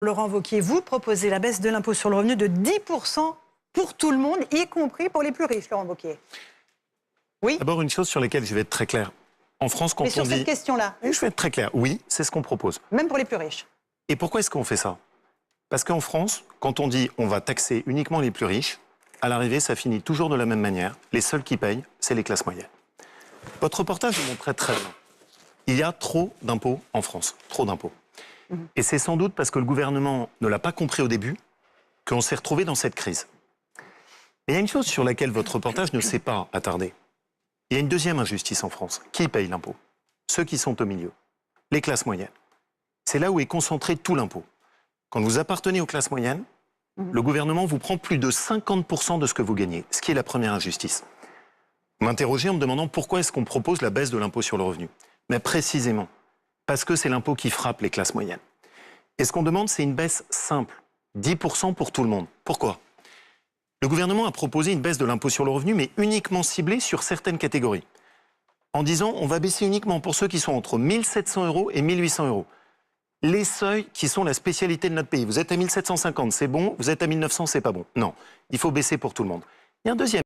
Laurent Wauquiez, vous proposez la baisse de l'impôt sur le revenu de 10% pour tout le monde, y compris pour les plus riches, Laurent Wauquiez. Oui. D'abord, une chose sur laquelle je vais être très clair. En France, quand Mais sur on dit... cette question-là. Je vais être très clair. Oui, c'est ce qu'on propose. Même pour les plus riches. Et pourquoi est-ce qu'on fait ça? Parce qu'en France, quand on dit on va taxer uniquement les plus riches, à l'arrivée, ça finit toujours de la même manière. Les seuls qui payent, c'est les classes moyennes. Votre reportage le montrait très bien. Il y a trop d'impôts en France. Trop d'impôts. Et c'est sans doute parce que le gouvernement ne l'a pas compris au début qu'on s'est retrouvé dans cette crise. Mais il y a une chose sur laquelle votre reportage ne s'est pas attardé. Il y a une deuxième injustice en France. Qui paye l'impôt? Ceux qui sont au milieu. Les classes moyennes. C'est là où est concentré tout l'impôt. Quand vous appartenez aux classes moyennes, le gouvernement vous prend plus de 50% de ce que vous gagnez, ce qui est la première injustice. Vous m'interrogez en me demandant pourquoi est-ce qu'on propose la baisse de l'impôt sur le revenu. Mais précisément, parce que c'est l'impôt qui frappe les classes moyennes. Et ce qu'on demande, c'est une baisse simple, 10% pour tout le monde. Pourquoi? Le gouvernement a proposé une baisse de l'impôt sur le revenu, mais uniquement ciblée sur certaines catégories. En disant, on va baisser uniquement pour ceux qui sont entre 1 700 € et 1 800 €. Les seuils qui sont la spécialité de notre pays. Vous êtes à 1 750, c'est bon. Vous êtes à 1 900, c'est pas bon. Non, il faut baisser pour tout le monde. Il y a un deuxième